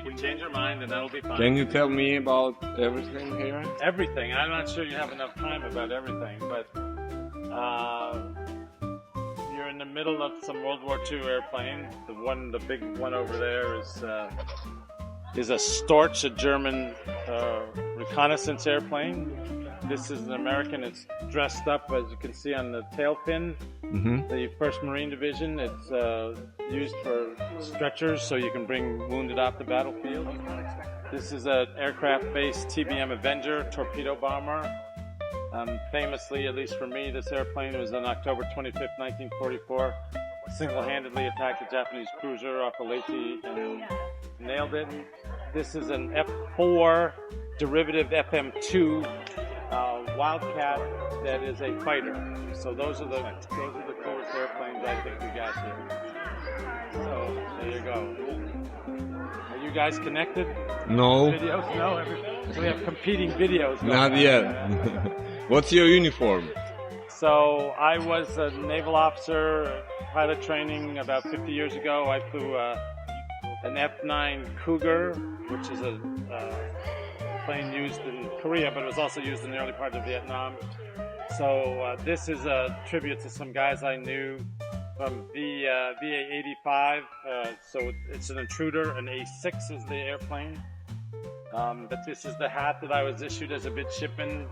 You can change your mind, and that'll be fine. Can you tell me about everything here? Everything. I'm not sure you have enough time about everything, but you're in the middle of some World War II airplane. The big one over there is a Storch, a German reconnaissance airplane. This is an American. It's dressed up, as you can see on the tail fin. The 1st Marine Division. It's used for stretchers, so you can bring wounded off the battlefield. This is an aircraft-based TBM Avenger torpedo bomber. Famously, at least for me, this airplane was on October 25th, 1944. Single-handedly attacked a Japanese cruiser off of Leyte and nailed it. This is an F4 derivative FM2 Wildcat that is a fighter. So those are the coolest airplanes I think we got here. So there you go. Are you guys connected? No. Videos? No. We have competing videos. Not yet. What's your uniform? So I was a naval officer, pilot training about 50 years ago. I flew an F9 Cougar, which is a plane used in Korea, but it was also used in the early part of Vietnam. So this is a tribute to some guys I knew from VA-85. So it's an Intruder, an A6 is the airplane. But this is the hat that I was issued as a midshipman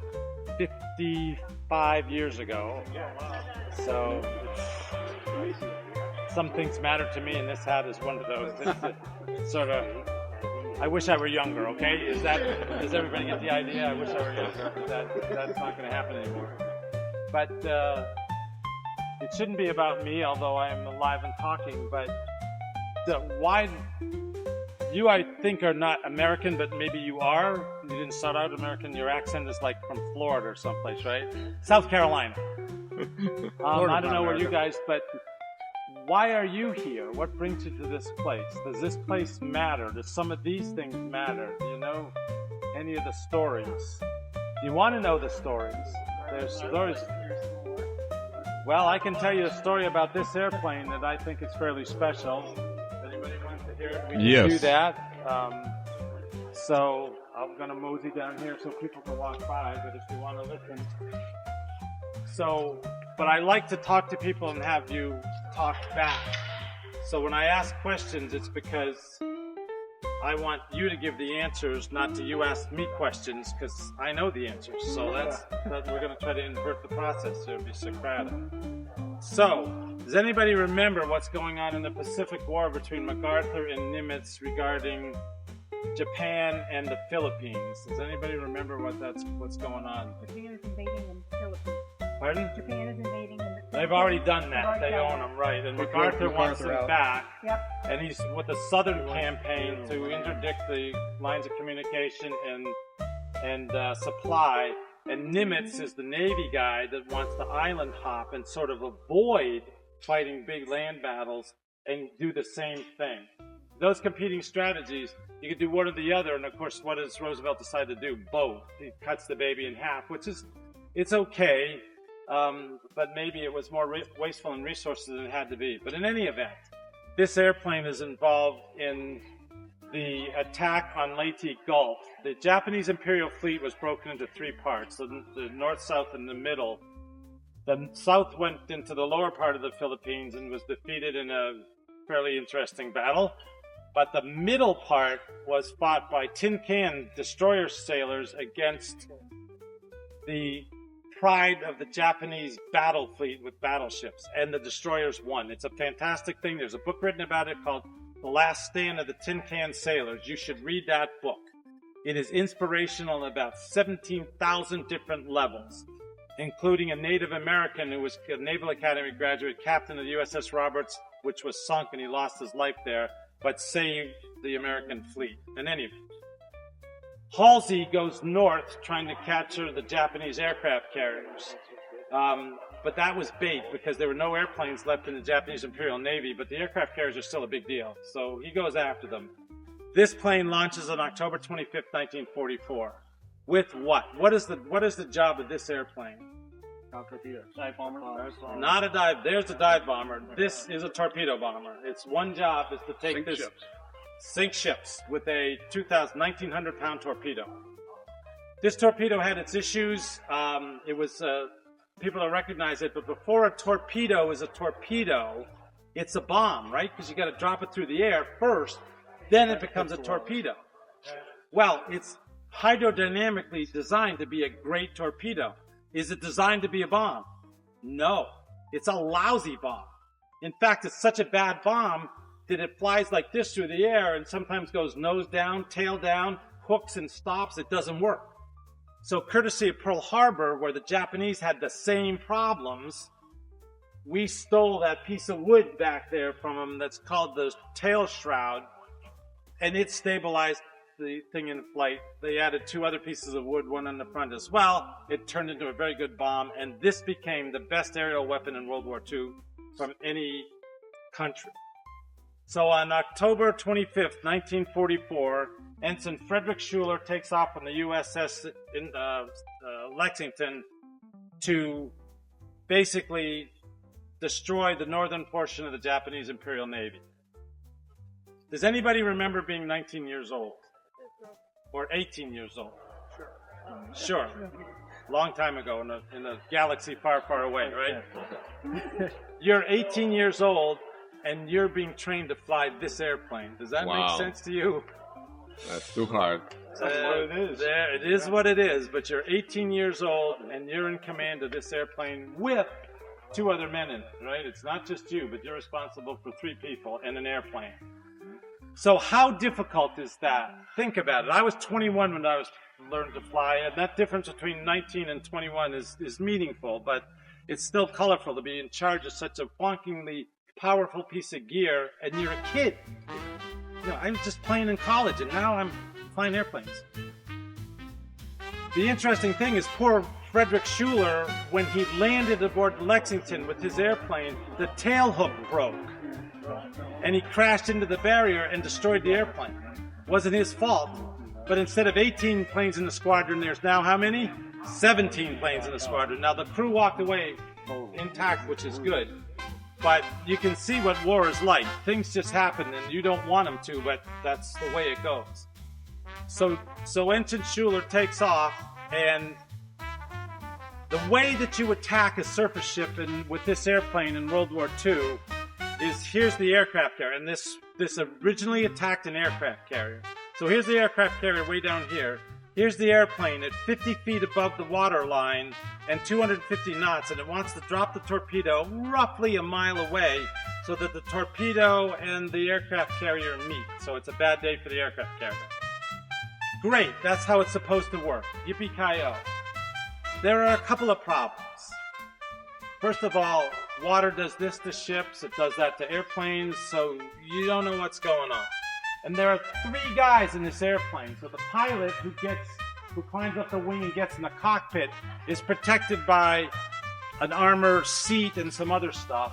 55 years ago. So some things matter to me, and this hat is one of those. It's sort of, I wish I were younger, okay? Does everybody get the idea? I wish I were younger, but that's not going to happen anymore. But it shouldn't be about me, although I am alive and talking, but why you, I think, are not American, but maybe you are. You didn't start out American. Your accent is like from Florida or someplace, right? South Carolina. I don't know where you guys, but why are you here? What brings you to this place? Does this place matter? Does some of these things matter? Do you know any of the stories? You want to know the stories. There's stories. Well, I can tell you a story about this airplane that I think is fairly special. If anybody wants to hear it, we can do that. So I'm going to mosey down here so people can walk by, but if you want to listen. So, but I like to talk to people and have you talk back. So when I ask questions, it's because I want you to give the answers, not to you ask me questions, because I know the answers. So we're going to try to invert the process. So it'll be Socratic. So, does anybody remember what's going on in the Pacific War between MacArthur and Nimitz regarding Japan and the Philippines? Does anybody remember what's going on? Japan is invading the Philippines. Pardon? Japan is invading them. They've already done that. They own them, right? And MacArthur wants them back. Yep. And he's with the Southern campaign to interdict the lines of communication and supply. And Nimitz is the Navy guy that wants to island hop and sort of avoid fighting big land battles and do the same thing. Those competing strategies, you could do one or the other. And of course, what does Roosevelt decide to do? Both. He cuts the baby in half, which is, it's okay. But maybe it was more wasteful in resources than it had to be. But in any event, this airplane is involved in the attack on Leyte Gulf. The Japanese Imperial Fleet was broken into three parts, the north, south, and the middle. The south went into the lower part of the Philippines and was defeated in a fairly interesting battle. But the middle part was fought by tin can destroyer sailors against the pride of the Japanese battle fleet with battleships, and the destroyers won. It's a fantastic thing. There's a book written about it called The Last Stand of the Tin Can Sailors. You should read that book. It is inspirational on about 17,000 different levels, including a Native American who was a Naval Academy graduate, captain of the USS Roberts, which was sunk and he lost his life there, but saved the American fleet. In any event, Halsey goes north trying to capture the Japanese aircraft carriers. But that was bait because there were no airplanes left in the Japanese Imperial Navy, but the aircraft carriers are still a big deal. So he goes after them. This plane launches on October 25th, 1944. With what? What is the job of this airplane? Dive bomber. Not a dive. There's a dive bomber. This is a torpedo bomber. Its one job is to take sink ships with a 1,900-pound torpedo. This torpedo had its issues. It was people don't recognize it, but before a torpedo is a torpedo, it's a bomb, right? Because you got to drop it through the air first, then it becomes a torpedo. Well, it's hydrodynamically designed to be a great torpedo. Is it designed to be a bomb? No. It's a lousy bomb. In fact, it's such a bad bomb that it flies like this through the air and sometimes goes nose down, tail down, hooks and stops. It doesn't work. So courtesy of Pearl Harbor, where the Japanese had the same problems, we stole that piece of wood back there from them that's called the tail shroud, and it stabilized the thing in flight. They added 2 other pieces of wood, one on the front as well. It turned into a very good bomb, and this became the best aerial weapon in World War II from any country. So on October 25th, 1944, Ensign Frederick Schuler takes off from the USS in Lexington to basically destroy the northern portion of the Japanese Imperial Navy. Does anybody remember being 19 years old? Or 18 years old? Sure. Long time ago in a galaxy far, far away, right? You're 18 years old and you're being trained to fly this airplane. Does that make sense to you? That's too hard. That's what it is. It is what it is, but you're 18 years old and you're in command of this airplane with 2 other men in it, right? It's not just you, but you're responsible for 3 people and an airplane. So how difficult is that? Think about it. I was 21 when I learned to fly, and that difference between 19 and 21 is meaningful, but it's still colorful to be in charge of such a wonkingly powerful piece of gear, and you're a kid. You know, I was just playing in college, and now I'm flying airplanes. The interesting thing is poor Frederick Schuler, when he landed aboard Lexington with his airplane, the tail hook broke. And he crashed into the barrier and destroyed the airplane. Wasn't his fault. But instead of 18 planes in the squadron, there's now how many? 17 planes in the squadron. Now the crew walked away intact, which is good. But you can see what war is like. Things just happen and you don't want them to, but that's the way it goes. So Ensign Schuler takes off, and the way that you attack a surface ship with this airplane in World War II is, here's the aircraft carrier, and this originally attacked an aircraft carrier. So here's the aircraft carrier way down here. Here's the airplane at 50 feet above the water line and 250 knots, and it wants to drop the torpedo roughly a mile away so that the torpedo and the aircraft carrier meet. So it's a bad day for the aircraft carrier. Great, that's how it's supposed to work. Yippee-ki-yo. There are a couple of problems. First of all, water does this to ships, it does that to airplanes, so you don't know what's going on. And there are 3 guys in this airplane, so the pilot who climbs up the wing and gets in the cockpit is protected by an armor seat and some other stuff.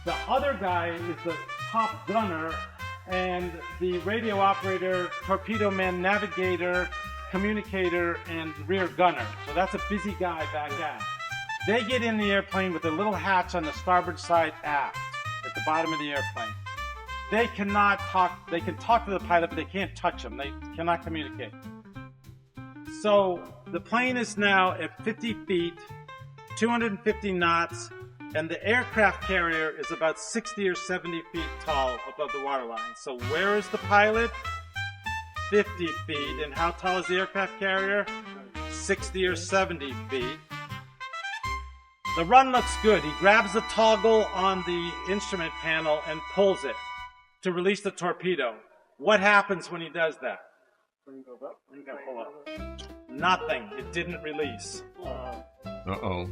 The other guy is the top gunner and the radio operator, torpedo man, navigator, communicator, and rear gunner. So that's a busy guy back aft. They get in the airplane with a little hatch on the starboard side aft at the bottom of the airplane. They cannot talk. They can talk to the pilot, but they can't touch him. They cannot communicate. So the plane is now at 50 feet, 250 knots, and the aircraft carrier is about 60 or 70 feet tall above the waterline. So where is the pilot? 50 feet. And how tall is the aircraft carrier? 60 or 70 feet. The run looks good. He grabs the toggle on the instrument panel and pulls it to release the torpedo. What happens when he does that? Pull up. Nothing. It didn't release. Uh-oh.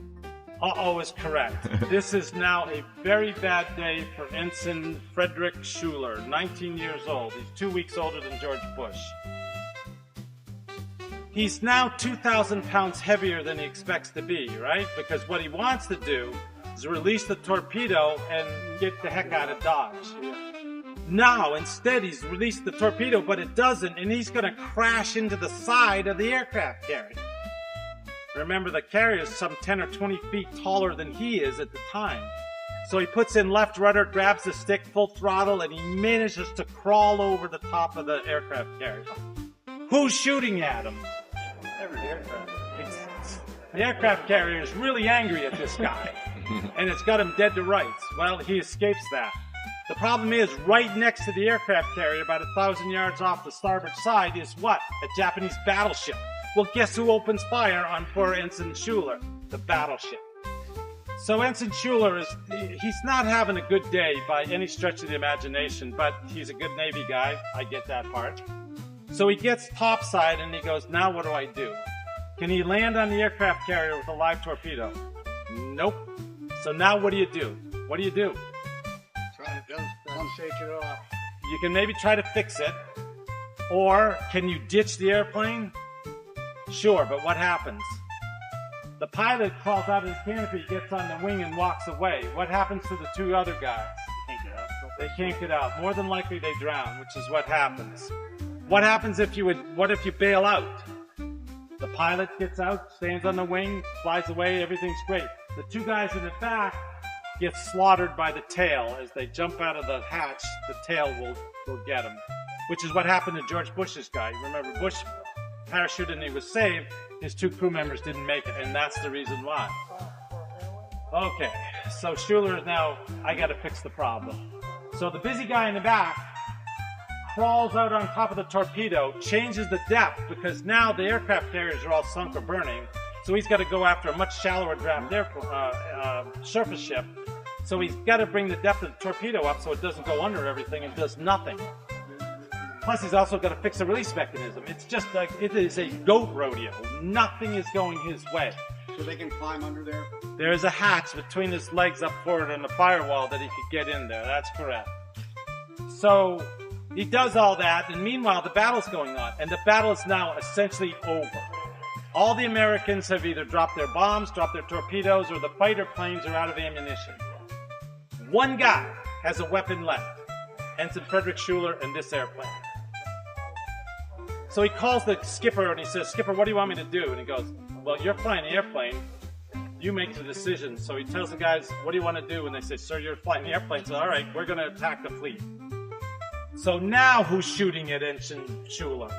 Uh-oh is correct. This is now a very bad day for Ensign Frederick Schuler, 19 years old. He's 2 weeks older than George Bush. He's now 2,000 pounds heavier than he expects to be, right? Because what he wants to do is release the torpedo and get the heck out of Dodge. Now, instead, he's released the torpedo, but it doesn't, and he's going to crash into the side of the aircraft carrier. Remember, the carrier is some 10 or 20 feet taller than he is at the time. So he puts in left rudder, grabs the stick, full throttle, and he manages to crawl over the top of the aircraft carrier. Who's shooting at him? Every aircraft. The aircraft carrier is really angry at this guy, and it's got him dead to rights. Well, he escapes that. The problem is, right next to the aircraft carrier, about 1,000 yards off the starboard side, is what? A Japanese battleship. Well, guess who opens fire on poor Ensign Schuler? The battleship. So Ensign Schuler he's not having a good day by any stretch of the imagination, but he's a good Navy guy. I get that part. So he gets topside and he goes, now what do I do? Can he land on the aircraft carrier with a live torpedo? Nope. So now what do? What do you do? Try to shake it off. You can maybe try to fix it, or can you ditch the airplane? Sure, but what happens? The pilot crawls out of the canopy, gets on the wing, and walks away. What happens to the two other guys? They can't get out. More than likely they drown, which is what happens. What happens if you bail out? The pilot gets out, stands on the wing, flies away, everything's great. The two guys in the back get slaughtered by the tail. As they jump out of the hatch, the tail will get them. Which is what happened to George Bush's guy. Remember, Bush parachuted and he was saved. His two crew members didn't make it, and that's the reason why. Okay, so Schuler is now, I gotta fix the problem. So the busy guy in the back crawls out on top of the torpedo, changes the depth, because now the aircraft carriers are all sunk or burning, so he's got to go after a much shallower draft surface ship. So he's got to bring the depth of the torpedo up so it doesn't go under everything and does nothing. Plus, he's also got to fix the release mechanism. It's just like, it is a goat rodeo. Nothing is going his way. So they can climb under there? There is a hatch between his legs up forward and the firewall that he could get in there. That's correct. So he does all that, and meanwhile, the battle's going on. And the battle is now essentially over. All the Americans have either dropped their bombs, dropped their torpedoes, or the fighter planes are out of ammunition. One guy has a weapon left. Ensign Frederick Schuler and this airplane. So he calls the skipper and he says, "Skipper, what do you want me to do?" And he goes, "Well, you're flying the airplane. You make the decision." So he tells the guys, "What do you want to do?" And they say, "Sir, you're flying the airplane." So, all right, we're going to attack the fleet. So now who's shooting at Ensign Schuler?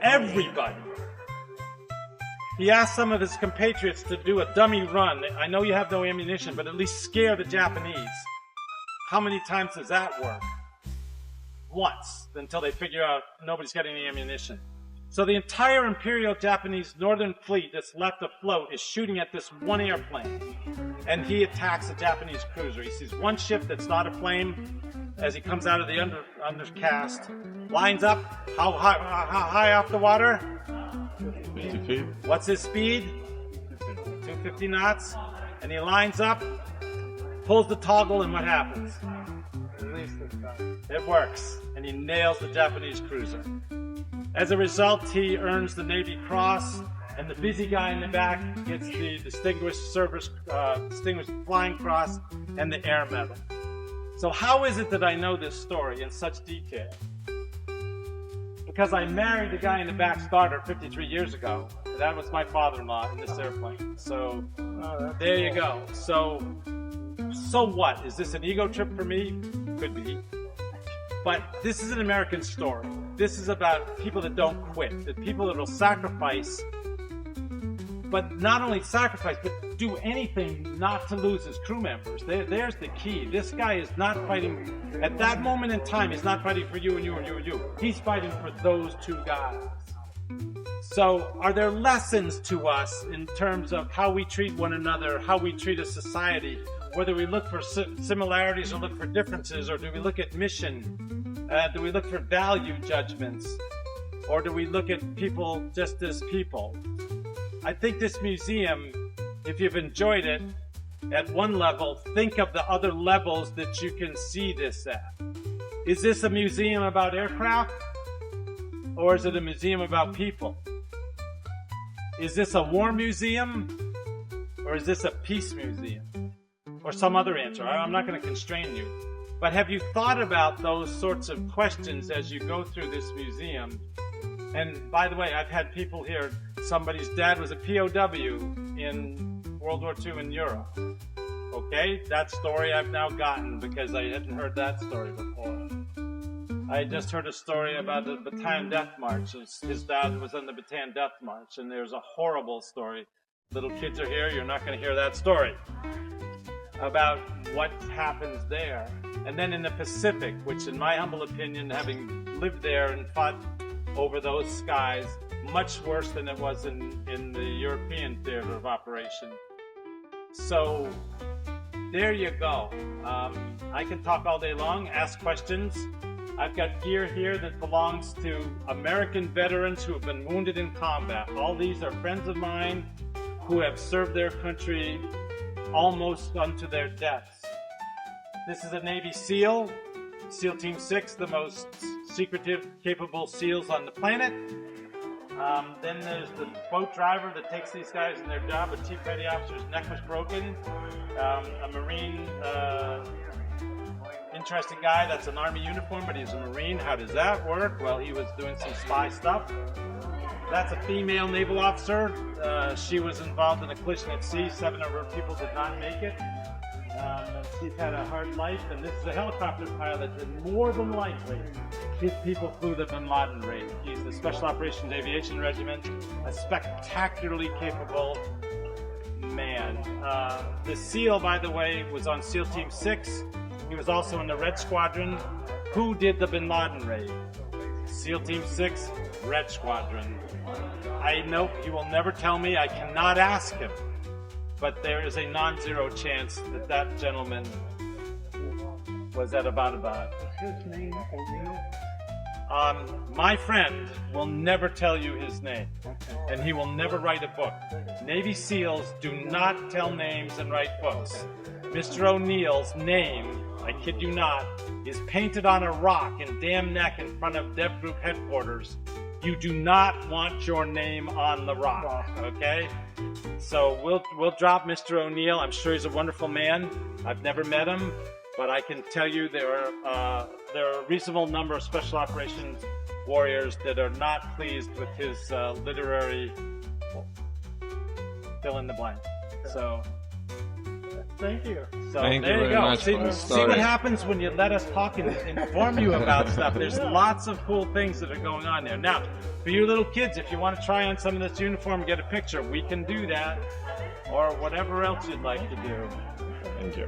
Everybody. He asked some of his compatriots to do a dummy run. I know you have no ammunition, but at least scare the Japanese. How many times does that work? Once, until they figure out nobody's got any ammunition. So the entire Imperial Japanese Northern Fleet that's left afloat is shooting at this one airplane. And he attacks a Japanese cruiser. He sees one ship that's not aflame as he comes out of the undercast, lines up, how high off the water? 50 feet. What's his speed? 250 knots. And he lines up, pulls the toggle, and what happens? It works, and he nails the Japanese cruiser. As a result, he earns the Navy Cross, and the busy guy in the back gets the Distinguished Flying Cross and the Air Medal. So how is it that I know this story in such detail? Because I married the guy in the back starter 53 years ago. That was my father-in-law in this airplane. So there you go. So what? Is this an ego trip for me? Could be. But this is an American story. This is about people that don't quit, the people that will sacrifice, but not only sacrifice, but do anything not to lose his crew members. There's the key. This guy is not fighting, at that moment in time, he's not fighting for you and you and you and you. He's fighting for those two guys. So are there lessons to us in terms of how we treat one another, how we treat a society, whether we look for similarities or look for differences, or do we look at mission? Do we look for value judgments? Or do we look at people just as people? I think this museum, if you've enjoyed it, at one level, think of the other levels that you can see this at. Is this a museum about aircraft? Or is it a museum about people? Is this a war museum? Or is this a peace museum? Or some other answer. I'm not going to constrain you. But have you thought about those sorts of questions as you go through this museum? And by the way, I've had people here, somebody's dad was a POW in World War II in Europe. Okay, that story I've now gotten because I hadn't heard that story before. I just heard a story about the Bataan Death March. His dad was on the Bataan Death March, and there's a horrible story. Little kids are here, you're not going to hear that story. About what happens there. And then in the Pacific, which in my humble opinion, having lived there and fought over those skies, much worse than it was in the European theater of operation. So there you go. I can talk all day long, ask questions. I've got gear here that belongs to American veterans who have been wounded in combat. All these are friends of mine who have served their country almost unto their deaths. This is a Navy SEAL, SEAL Team 6, the most secretive, capable SEALs on the planet. Then there's the boat driver that takes these guys in their job. A chief petty officer's neck was broken. A Marine, interesting guy, that's an Army uniform, but he's a Marine. How does that work? Well, he was doing some spy stuff. That's a female naval officer. She was involved in a collision at sea. 7 of her people did not make it. She's had a hard life, and this is a helicopter pilot that more than likely his people flew the Bin Laden raid. He's the Special Operations Aviation Regiment, a spectacularly capable man. The SEAL, by the way, was on SEAL Team 6. He was also in the Red Squadron. Who did the Bin Laden raid? SEAL Team 6, Red Squadron. I know he will never tell me. I cannot ask him. But there is a non-zero chance that that gentleman was at Abbottabad. His name O'Neill? My friend will never tell you his name, and he will never write a book. Navy SEALs do not tell names and write books. Mr. O'Neill's name, I kid you not, is painted on a rock in Dam Neck in front of Dev Group headquarters. You do not want your name on the rock, okay? So we'll drop Mr. O'Neill. I'm sure he's a wonderful man. I've never met him, but I can tell you there are a reasonable number of special operations warriors that are not pleased with his literary fill in the blank. So Thank you. So Thank you there you very go. much See, for the see what story. happens when you let us talk and inform you about stuff. There's lots of cool things that are going on there. Now, for you little kids, if you want to try on some of this uniform and get a picture, we can do that. Or whatever else you'd like to do. Thank you.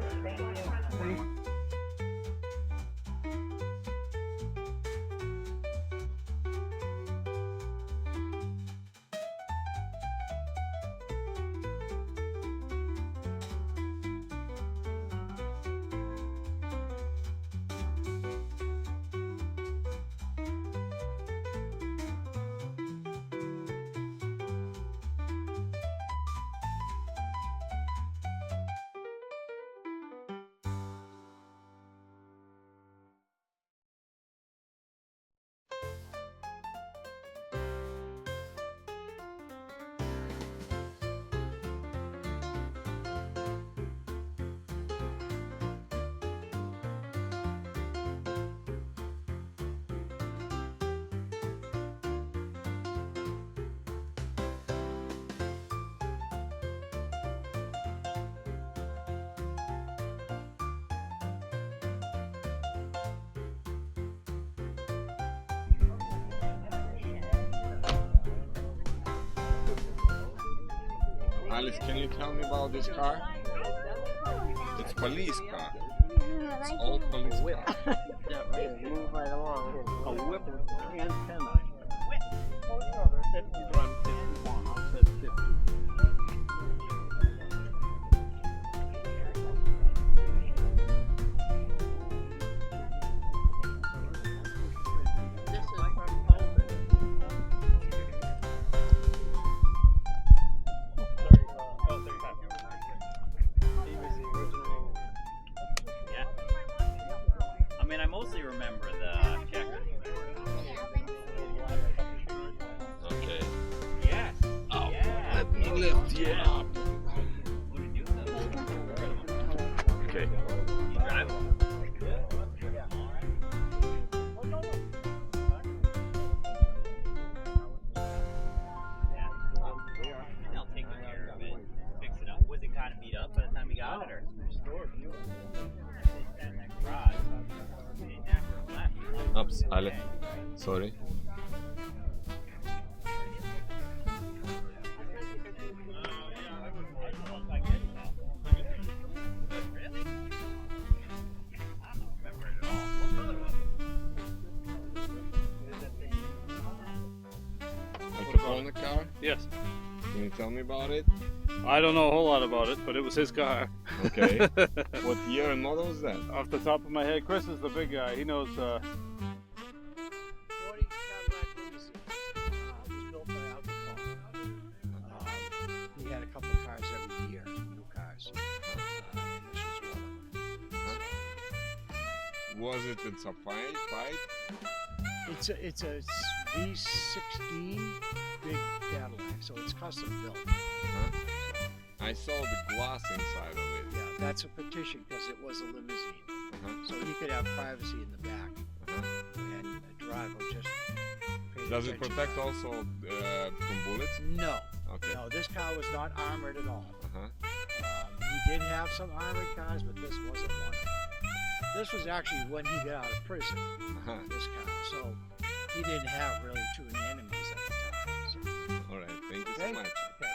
Alice, can you tell me about this car? It's police car. It's all police car. Move right along. A whip antenna. 50 run 51. I said 50. This is from Poland. He was the original. Yeah. I mean, I mostly remember the checker. Okay. Yes. Oh, Yeah. let me lift you Yeah. up. What did you do? Okay. You drive? They'll take care of it, fix it up. Was it kind of beat up by the time you got it, or? Sorry. Al Capone car? Yes. Can you tell me about it? I don't know a whole lot about it, but it was his car. Okay. What year and model is that? Off the top of my head, Chris is the big guy. He knows. He had a couple of cars every year, new cars. And this was one of them. Was it in a fight? It's a V16 big Cadillac, so it's custom built. I saw the glass inside of it. Yeah, that's a petition because it was a limousine, Uh-huh. so he could have privacy in the back, Uh-huh. and a driver just. paid Does it attention protect to that. also from bullets? No, Okay. no. This car was not armored at all. Uh-huh. He did have some armored cars, but this wasn't one of them. This was actually when he got out of prison. Uh-huh. This car, so he didn't have really too many enemies at the time. So. All right. Thank you so Okay. much. Okay.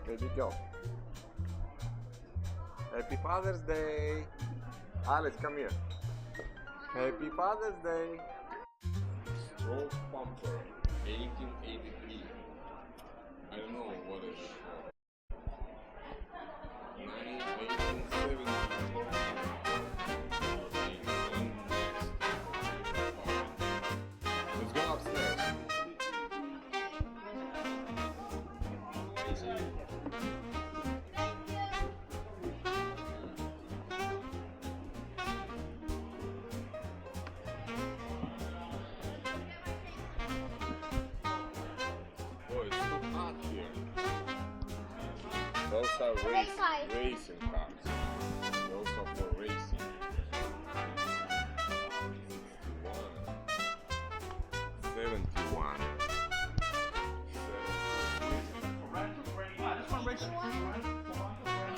Baby, go. Happy Father's Day. Alice, come here. Happy Father's Day. Stroke Pumper, 1883. I don't know what is it called. 1870. Let's go upstairs. Boy, it's too hot here. Those are racing cars. Those are for racing. 61,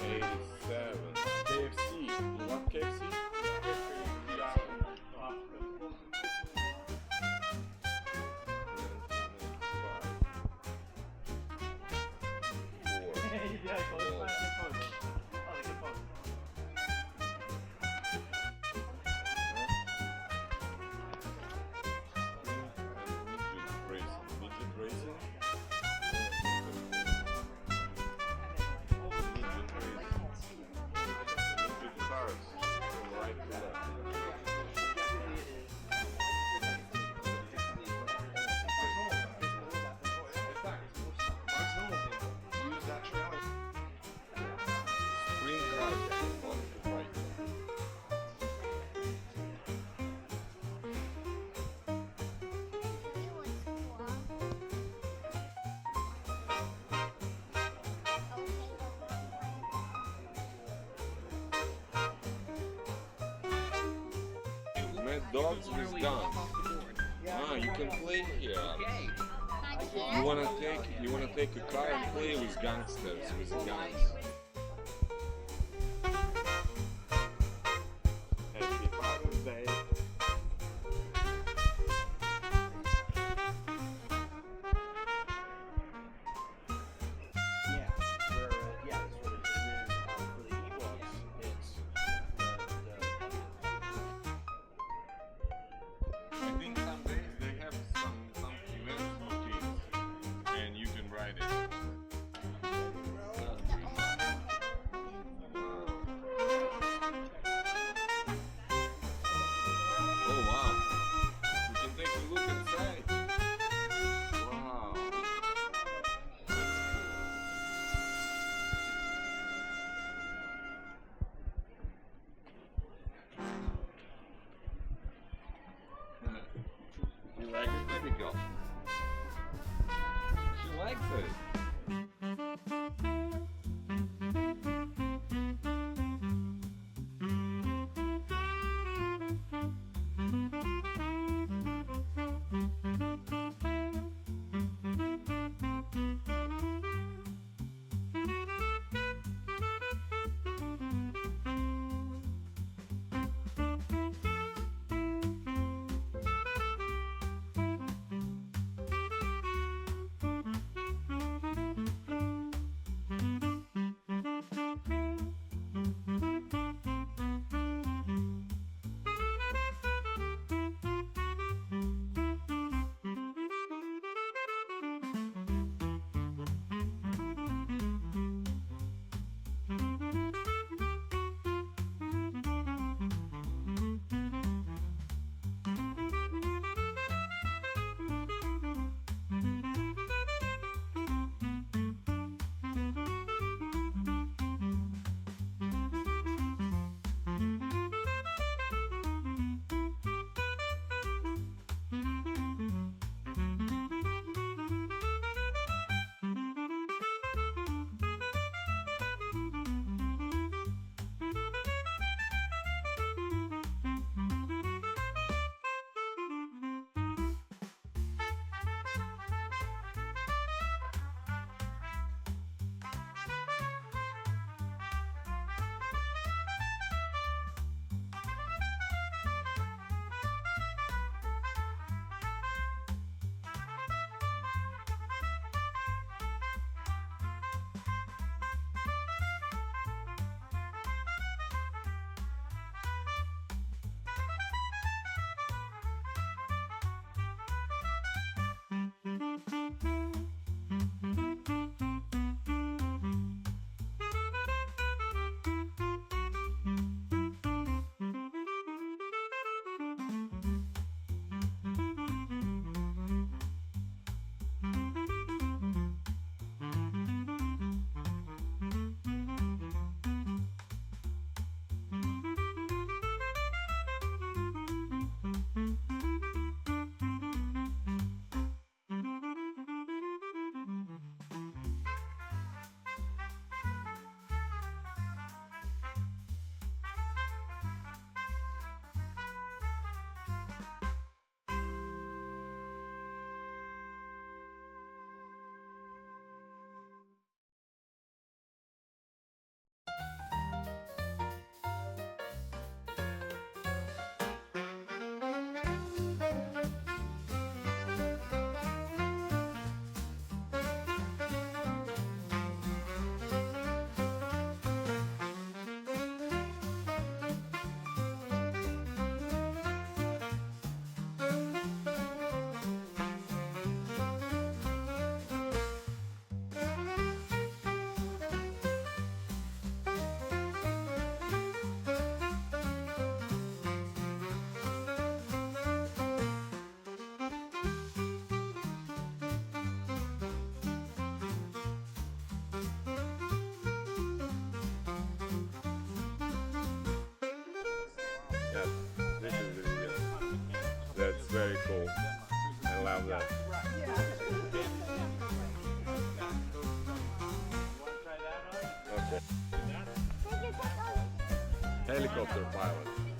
87. KFC. You want KFC? Dogs with guns. Ah, you can play here. You wanna take a car and play with gangsters with guns. Happy Father's Day. I think some days they have some events for kids, and you can ride it. very cool. I love that. Okay. Helicopter pilot.